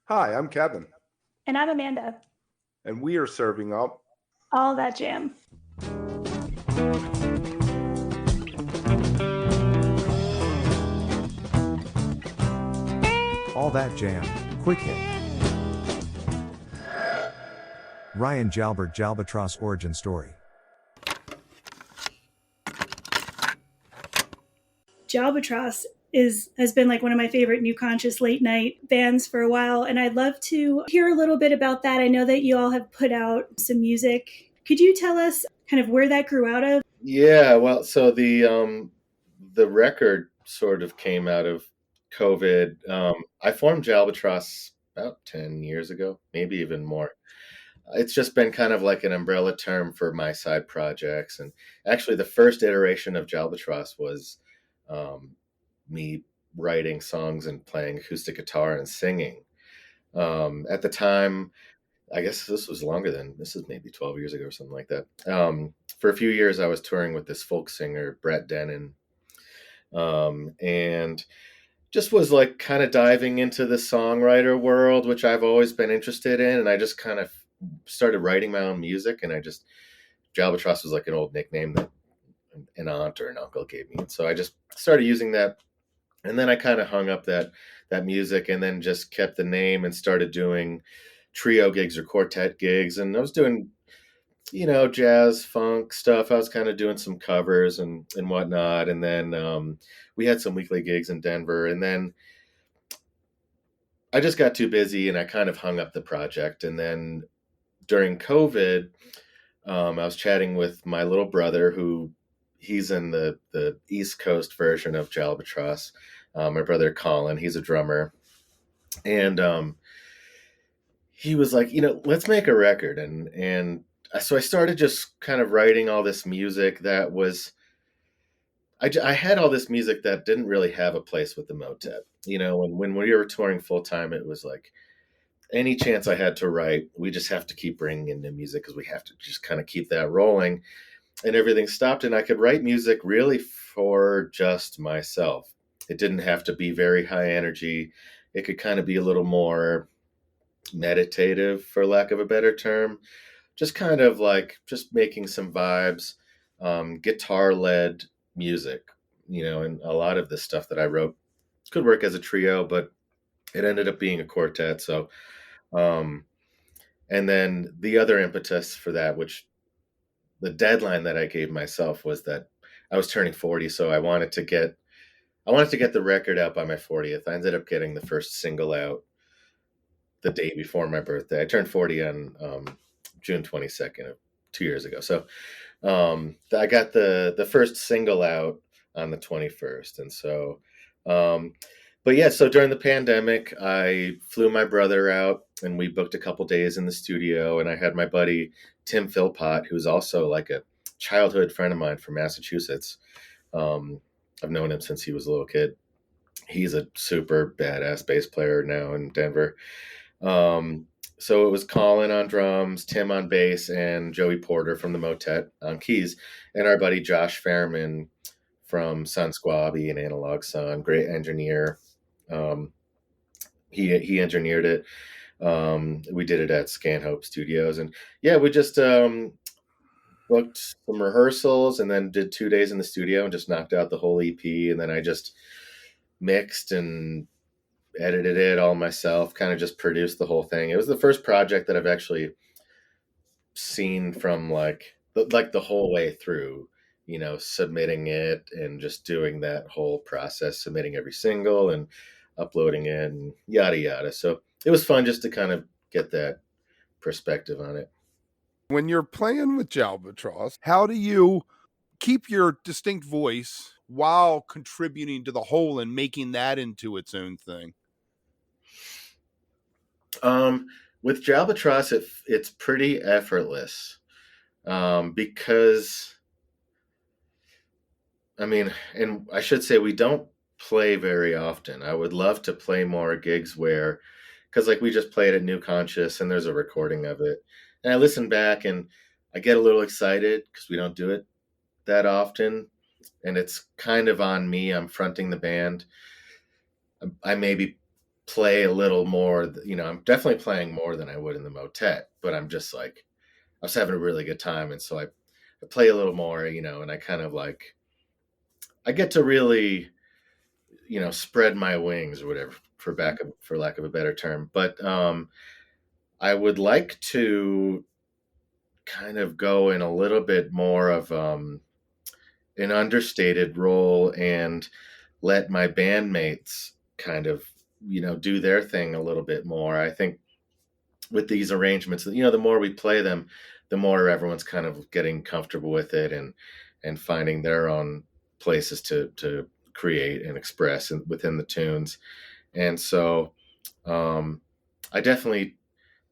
Hi, I'm Kevin, And I'm Amanda. and we are serving up All that jam. All That Jam, Quick Hit. Ryan Jalbert Jalbatross Origin Story. Jalbatross has been like one of my favorite New Conscious late night bands for a while, and I'd love to hear a little bit about that. I know that you all have put out some music. Could you tell us kind of where that grew out of? Yeah, well, so the record sort of came out of COVID. I formed Jalbatross about 10 years ago, maybe even more. It's just been kind of like an umbrella term for my side projects. And actually, the first iteration of Jalbatross was me writing songs and playing acoustic guitar and singing. At the time, I guess this is maybe 12 years ago or something like that. For a few years, I was touring with this folk singer, Brett Denon, and just was like kind of diving into the songwriter world, which I've always been interested in. And I just kind of started writing my own music. And Jalbatross was like an old nickname that an aunt or an uncle gave me. And so I just started using that. And then I kind of hung up that music and then just kept the name and started doing trio gigs or quartet gigs. And I was doing, jazz, funk stuff. I was kind of doing some covers and whatnot. And then we had some weekly gigs in Denver. And then I just got too busy and I kind of hung up the project. And then during COVID, I was chatting with my little brother he's in the East Coast version of Jalbatross. My brother Colin, he's a drummer. And he was like, let's make a record. And so I started just kind of writing all this music that was, I had all this music that didn't really have a place with the Motet. When we were touring full time, it was like any chance I had to write, we just have to keep bringing in new music because we have to just kind of keep that rolling. And everything stopped, and I could write music really for just myself. It didn't have to be very high energy. It could kind of be a little more meditative, for lack of a better term. Just kind of like just making some vibes, guitar led music, and a lot of the stuff that I wrote could work as a trio, but it ended up being a quartet. So, and then the other impetus for that, which the deadline that I gave myself was that I was turning 40. So I wanted to get the record out by my 40th. I ended up getting the first single out the day before my birthday. I turned 40 on June 22nd, 2 years ago. So I got the first single out on the 21st. And so, but yeah, so during the pandemic, I flew my brother out and we booked a couple days in the studio. And I had my buddy, Tim Philpott, who's also like a childhood friend of mine from Massachusetts. I've known him since he was a little kid. He's a super badass bass player now in Denver. So it was Colin on drums, Tim on bass, and Joey Porter from the Motet on keys, and our buddy Josh Fairman from Sun Squabby and Analog Sun, great engineer. He engineered it. We did it at Scanhope Studios, and yeah, we just booked some rehearsals and then did 2 days in the studio and just knocked out the whole EP, and then I just mixed and edited it all myself, kind of just produced the whole thing. It was the first project that I've actually seen from like the whole way through, submitting it and just doing that whole process, submitting every single and uploading it and yada yada. So it was fun just to kind of get that perspective on it. When you're playing with Jalbatross, how do you keep your distinct voice while contributing to the whole and making that into its own thing? With Jalbatross, it's pretty effortless because, I mean, and I should say we don't play very often. I would love to play more gigs because like we just played at New Conscious and there's a recording of it. And I listen back and I get a little excited because we don't do it that often. And it's kind of on me. I'm fronting the band. I maybe play a little more. I'm definitely playing more than I would in the Motet, but I'm just like, I was having a really good time. And so I play a little more, and I kind of like, I get to really, spread my wings or whatever, for lack of a better term. But I would like to kind of go in a little bit more of an understated role and let my bandmates kind of, do their thing a little bit more. I think with these arrangements, the more we play them, the more everyone's kind of getting comfortable with it and finding their own places to create and express within the tunes. And so I definitely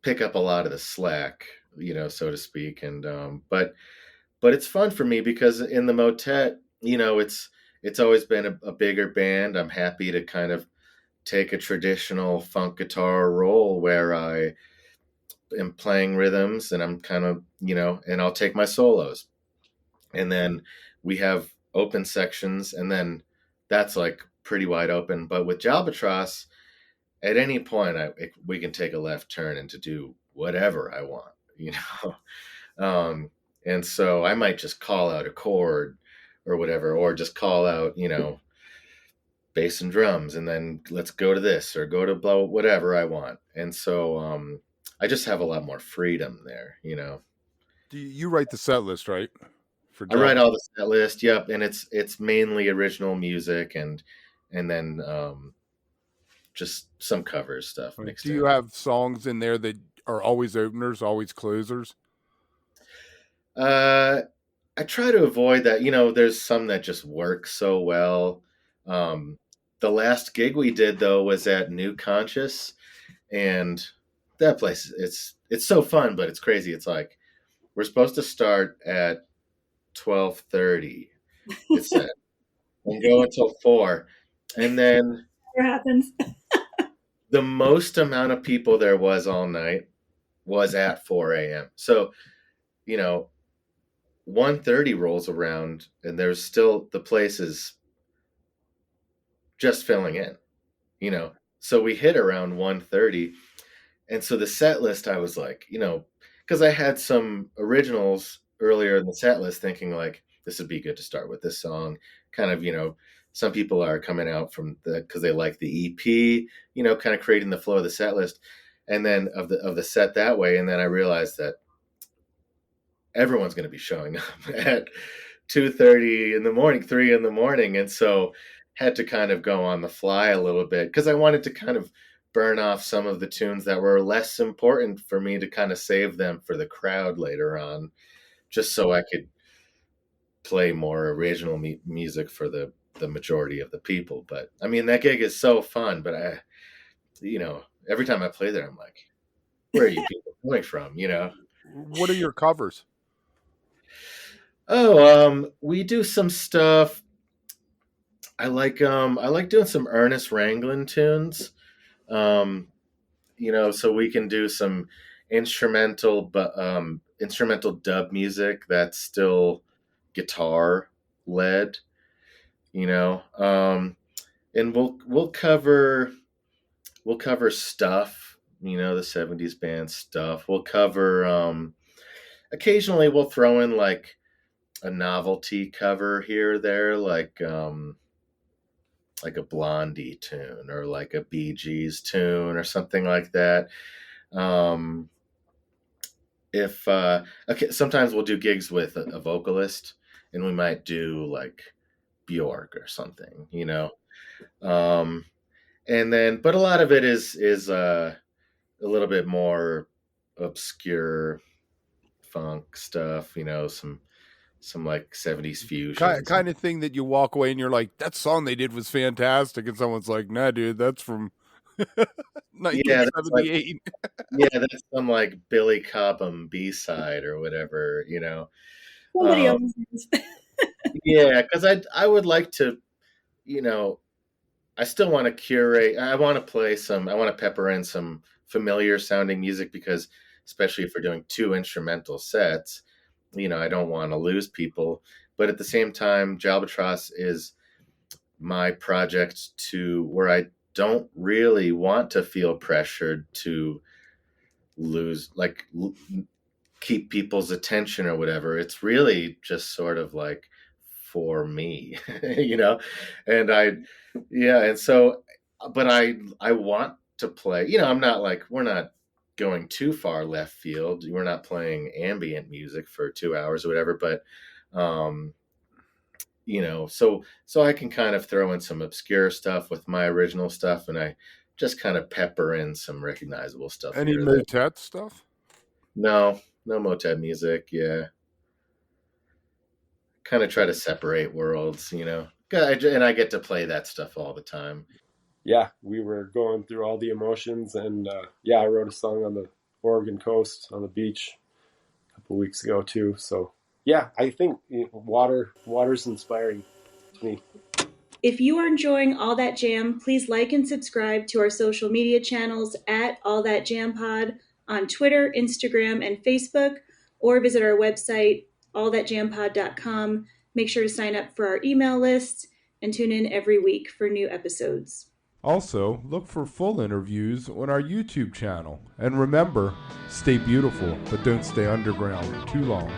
pick up a lot of the slack, so to speak. And but it's fun for me because in the Motet, it's always been a bigger band. I'm happy to kind of take a traditional funk guitar role where I am playing rhythms and I'm kind of, and I'll take my solos. And then we have open sections, and then that's like pretty wide open. But with Jalbatross, at any point, we can take a left turn and to do whatever I want, and so I might just call out a chord or whatever, or just call out, bass and drums, and then let's go to this or go to blow whatever I want. And so I just have a lot more freedom there. Do you write the set list, right? I write all the set list. Yep. And it's mainly original music and then just some covers stuff mixed in. Do you have songs in there that are always openers, always closers? I try to avoid that. There's some that just work so well. The last gig we did though was at New Conscious, and that place, it's so fun, but it's crazy. It's like we're supposed to start at 12:30. It said, and go until 4, and then What happens? the most amount of people there was all night was at 4 a.m. So, 1:30 rolls around and there's still, the place is just filling in, so we hit around 1:30. And so the set list, I was like, because I had some originals earlier in the set list thinking like, this would be good to start with this song. Kind of, some people are coming out from because they like the EP, kind of creating the flow of the set list. And then of the set that way. And then I realized that everyone's going to be showing up at 2:30 in the morning, 3 in the morning. And so had to kind of go on the fly a little bit because I wanted to kind of burn off some of the tunes that were less important for me to kind of save them for the crowd later on, just so I could play more original music for the majority of the people. But I mean, that gig is so fun, but every time I play there, I'm like, where are you people coming from? What are your covers? Oh, we do some stuff. I like doing some Ernest Ranglin tunes. So we can do some instrumental dub music that's still guitar led, and we'll cover stuff, the 70s band stuff. We'll cover, occasionally we'll throw in like a novelty cover here or there, like a Blondie tune or like a Bee Gees tune or something like that. Sometimes we'll do gigs with a vocalist, and we might do like Bjork or something, and then, but a lot of it is a little bit more obscure funk stuff, some like 70s fusion. Kind of thing that you walk away and you're like, that song they did was fantastic. And someone's like, nah, dude, that's from 1978. That's some like Billy Cobham B-side or whatever, Somebody else is. Yeah, because I would like to, I still want to curate. I want to pepper in some familiar sounding music because, especially if we're doing 2 instrumental sets, I don't want to lose people. But at the same time, Jalbatross is my project where I don't really want to feel pressured to keep people's attention or whatever. It's really just sort of like for me, and and so, but I want to play, I'm not like, we're not going too far left field. We're not playing ambient music for 2 hours or whatever, but, so I can kind of throw in some obscure stuff with my original stuff, and I just kind of pepper in some recognizable stuff. Any here or there. Motet stuff? No Motet music. Yeah. Kind of try to separate worlds, and I get to play that stuff all the time. Yeah, we were going through all the emotions, and I wrote a song on the Oregon coast on the beach a couple weeks ago too. So yeah, I think water's inspiring to me. If you are enjoying All That Jam, please like and subscribe to our social media channels at All That Jam Pod on Twitter, Instagram, and Facebook, or visit our website, allthatjampod.com. Make sure to sign up for our email list and tune in every week for new episodes. Also, look for full interviews on our YouTube channel. And remember, stay beautiful, but don't stay underground too long.